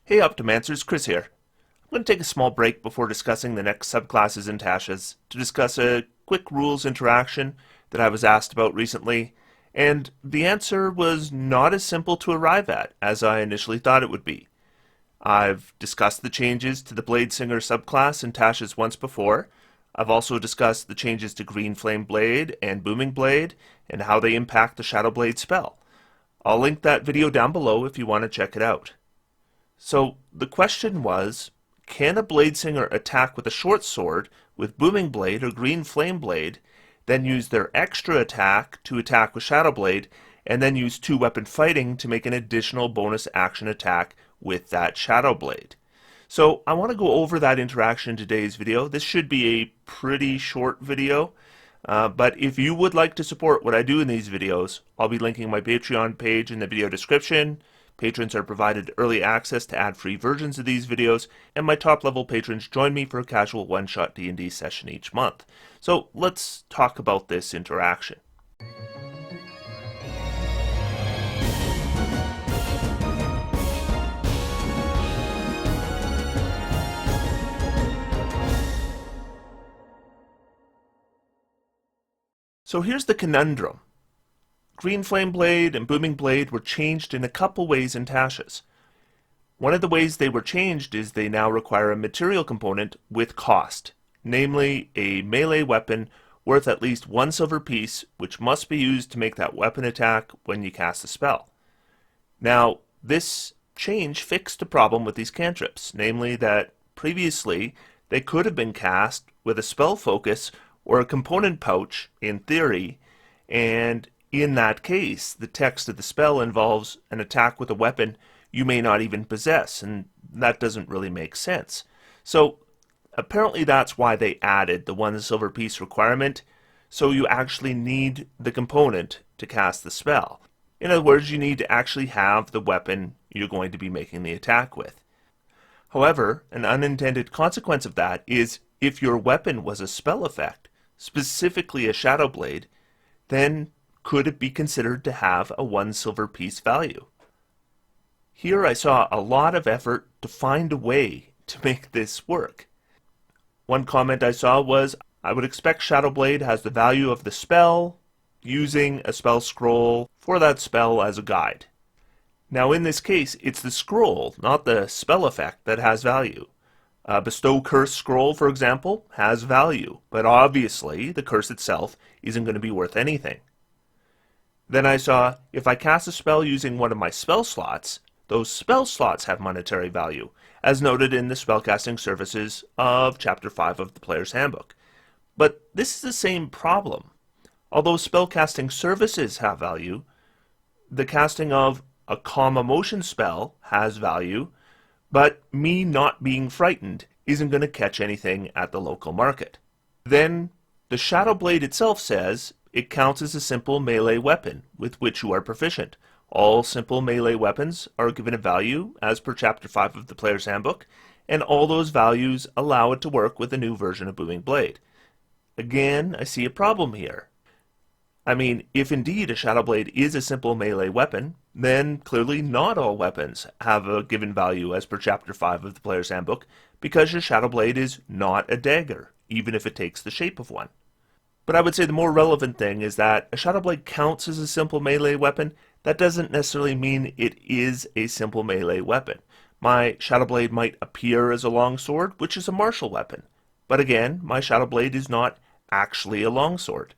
Hey Optimancers, Chris here. I'm going to take a small break before discussing the next subclasses in Tasha's to discuss a quick rules interaction that I was asked about recently, and the answer was not as simple to arrive at as I initially thought it would be. I've discussed the changes to the Bladesinger subclass in Tasha's once before. I've also discussed the changes to Greenflame Blade and Booming Blade and how they impact the Shadowblade spell. I'll link that video down below if you want to check it out. So the question was, can a Bladesinger attack with a short sword with Booming Blade or Greenflame Blade, then use their extra attack to attack with Shadowblade, and then use two-weapon fighting to make an additional bonus action attack with that Shadowblade? So I want to go over that interaction in today's video. This should be a pretty short video, but if you would like to support what I do in these videos, I'll be linking my Patreon page in the video description. Patrons are provided early access to ad-free versions of these videos, and my top-level patrons join me for a casual one-shot D&D session each month. So let's talk about this interaction. So here's the conundrum. Greenflame Blade and Booming Blade were changed in a couple ways in Tasha's. One of the ways they were changed is they now require a material component with cost, namely a melee weapon worth at least 1 silver piece, which must be used to make that weapon attack when you cast a spell. Now, this change fixed a problem with these cantrips, namely that previously they could have been cast with a spell focus or a component pouch, in theory, and in that case, the text of the spell involves an attack with a weapon you may not even possess, and that doesn't really make sense. So apparently that's why they added the 1 silver piece requirement, so you actually need the component to cast the spell. In other words, you need to actually have the weapon you're going to be making the attack with. However, an unintended consequence of that is if your weapon was a spell effect, specifically a Shadowblade, then could it be considered to have a 1 silver piece value? Here I saw a lot of effort to find a way to make this work. One comment I saw was, I would expect Shadowblade has the value of the spell, using a spell scroll for that spell as a guide. Now in this case, it's the scroll, not the spell effect, that has value. A Bestow Curse scroll, for example, has value, but obviously the curse itself isn't going to be worth anything. Then I saw, if I cast a spell using one of my spell slots, those spell slots have monetary value, as noted in the spellcasting services of Chapter 5 of the Player's Handbook. But this is the same problem. Although spellcasting services have value, the casting of a calm emotion spell has value, but me not being frightened isn't going to catch anything at the local market. Then the Shadowblade itself says it counts as a simple melee weapon with which you are proficient. All simple melee weapons are given a value as per Chapter 5 of the Player's Handbook, and all those values allow it to work with a new version of Booming Blade. Again, I see a problem here. I mean, if indeed a Shadowblade is a simple melee weapon, then clearly not all weapons have a given value as per Chapter 5 of the Player's Handbook, because your Shadowblade is not a dagger, even if it takes the shape of one. But I would say the more relevant thing is that a Shadowblade counts as a simple melee weapon. That doesn't necessarily mean it is a simple melee weapon. My Shadowblade might appear as a longsword, which is a martial weapon. But again, my Shadowblade is not actually a longsword.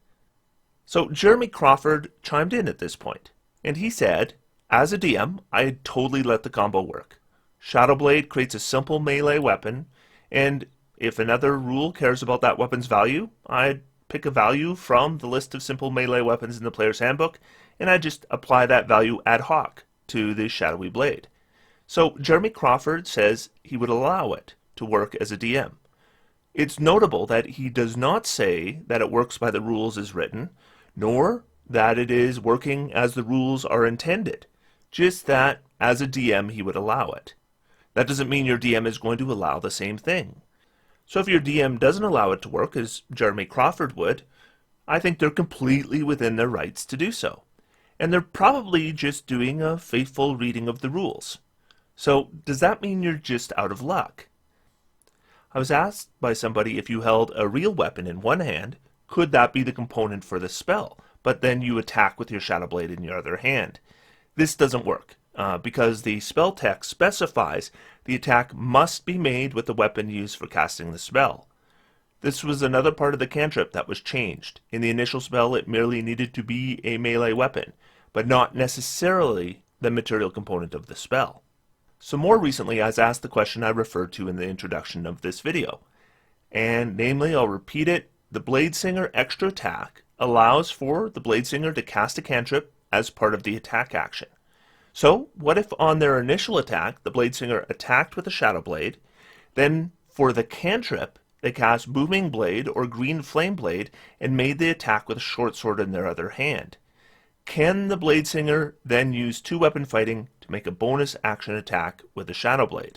So Jeremy Crawford chimed in at this point, and he said, as a DM, I'd totally let the combo work. Shadowblade creates a simple melee weapon, and if another rule cares about that weapon's value, I'd pick a value from the list of simple melee weapons in the Player's Handbook, and I just apply that value ad hoc to the Shadowy Blade. So Jeremy Crawford says he would allow it to work as a DM. It's notable that he does not say that it works by the rules as written, nor that it is working as the rules are intended, just that as a DM he would allow it. That doesn't mean your DM is going to allow the same thing. So if your DM doesn't allow it to work as Jeremy Crawford would, I think they're completely within their rights to do so. And they're probably just doing a faithful reading of the rules. So does that mean you're just out of luck? I was asked by somebody if you held a real weapon in one hand, could that be the component for the spell, but then you attack with your Shadowblade in your other hand? This doesn't work, because the spell text specifies the attack must be made with the weapon used for casting the spell. This was another part of the cantrip that was changed. In the initial spell, it merely needed to be a melee weapon, but not necessarily the material component of the spell. So more recently, I was asked the question I referred to in the introduction of this video. And namely, I'll repeat it, the Bladesinger extra attack allows for the Bladesinger to cast a cantrip as part of the attack action. So what if on their initial attack, the Bladesinger attacked with a Shadowblade, then for the cantrip, they cast Booming Blade or Greenflame Blade and made the attack with a short sword in their other hand? Can the Bladesinger then use two-weapon fighting to make a bonus action attack with a Shadowblade?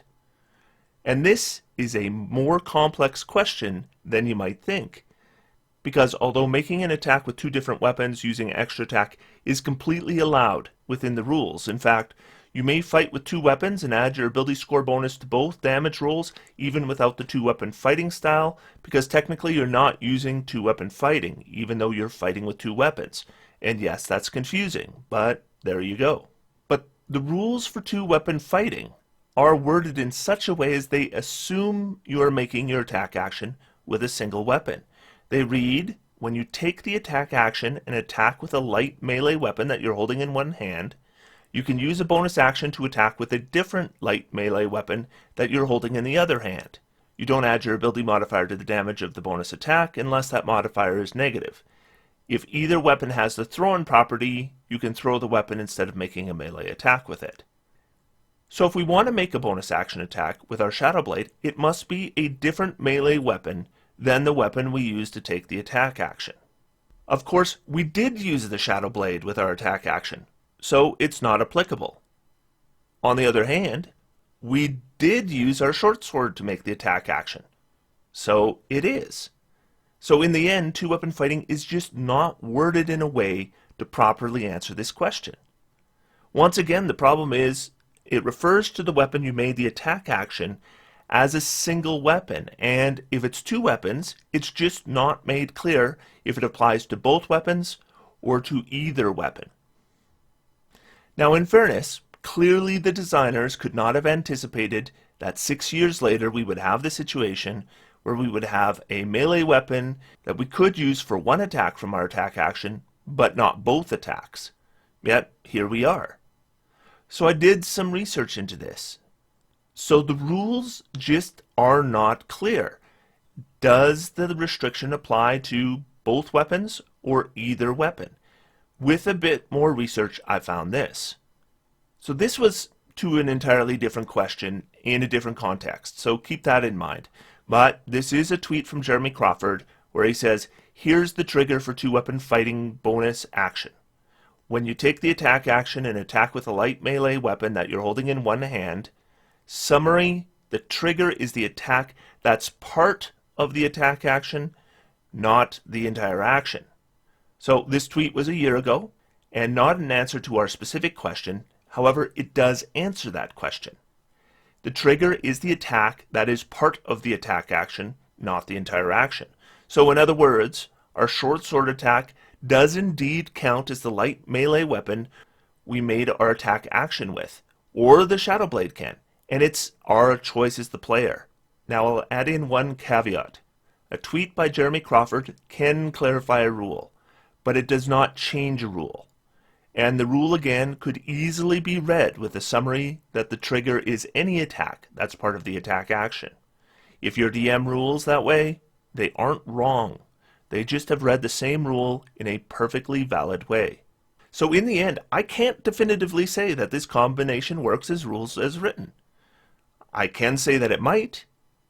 And this is a more complex question than you might think, because although making an attack with two different weapons using extra attack is completely allowed within the rules, in fact, you may fight with two weapons and add your ability score bonus to both damage rolls even without the two-weapon fighting style, because technically you're not using two-weapon fighting, even though you're fighting with two weapons. And yes, that's confusing, but there you go. But the rules for two-weapon fighting are worded in such a way as they assume you are making your attack action with a single weapon. They read, when you take the attack action and attack with a light melee weapon that you're holding in one hand, you can use a bonus action to attack with a different light melee weapon that you're holding in the other hand. You don't add your ability modifier to the damage of the bonus attack unless that modifier is negative. If either weapon has the throw-in property, you can throw the weapon instead of making a melee attack with it. So if we want to make a bonus action attack with our Shadowblade, it must be a different melee weapon than the weapon we use to take the attack action. Of course, we did use the Shadowblade with our attack action, so it's not applicable. On the other hand, we did use our short sword to make the attack action, so it is. So in the end, two-weapon fighting is just not worded in a way to properly answer this question. Once again, the problem is it refers to the weapon you made the attack action as a single weapon, and if it's two weapons, it's just not made clear if it applies to both weapons or to either weapon. Now, in fairness, clearly the designers could not have anticipated that 6 years later we would have the situation where we would have a melee weapon that we could use for one attack from our attack action, but not both attacks. Yet, here we are. So I did some research into this. So the rules just are not clear. Does the restriction apply to both weapons or either weapon? With a bit more research, I found this. So this was to an entirely different question in a different context, so keep that in mind. But this is a tweet from Jeremy Crawford where he says, here's the trigger for two-weapon fighting bonus action. When you take the attack action and attack with a light melee weapon that you're holding in one hand, summary, the trigger is the attack that's part of the attack action, not the entire action. So this tweet was a year ago, and not an answer to our specific question. However, it does answer that question. The trigger is the attack that is part of the attack action, not the entire action. So in other words, our short sword attack does indeed count as the light melee weapon we made our attack action with, or the Shadowblade can, and it's our choice as the player. Now I'll add in one caveat. A tweet by Jeremy Crawford can clarify a rule, but it does not change a rule. And the rule again could easily be read with a summary that the trigger is any attack that's part of the attack action. If your DM rules that way, they aren't wrong. They just have read the same rule in a perfectly valid way. So in the end, I can't definitively say that this combination works as rules as written. I can say that it might,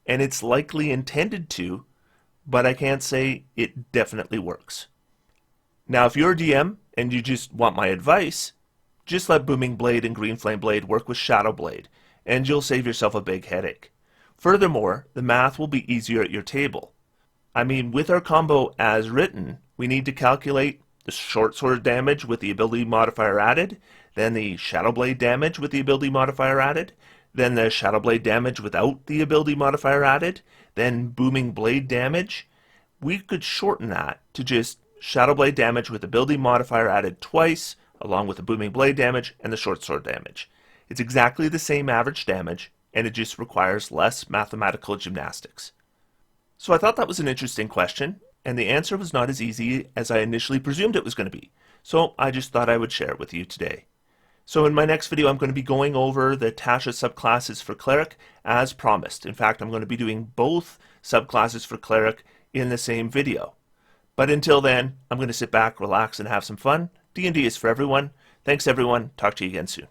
and it's likely intended to, but I can't say it definitely works. Now, if you're a DM and you just want my advice, just let Booming Blade and Greenflame Blade work with Shadowblade, and you'll save yourself a big headache. Furthermore, the math will be easier at your table. I mean, with our combo as written, we need to calculate the short sword damage with the ability modifier added, then the Shadowblade damage with the ability modifier added, then the Shadowblade damage without the ability modifier added, then Booming Blade damage, we could shorten that to just Shadowblade damage with ability modifier added twice, along with the Booming Blade damage and the Short Sword damage. It's exactly the same average damage, and it just requires less mathematical gymnastics. So I thought that was an interesting question, and the answer was not as easy as I initially presumed it was going to be. So I just thought I would share it with you today. So in my next video, I'm going to be going over the Tasha subclasses for Cleric as promised. In fact, I'm going to be doing both subclasses for Cleric in the same video. But until then, I'm going to sit back, relax, and have some fun. D&D is for everyone. Thanks everyone. Talk to you again soon.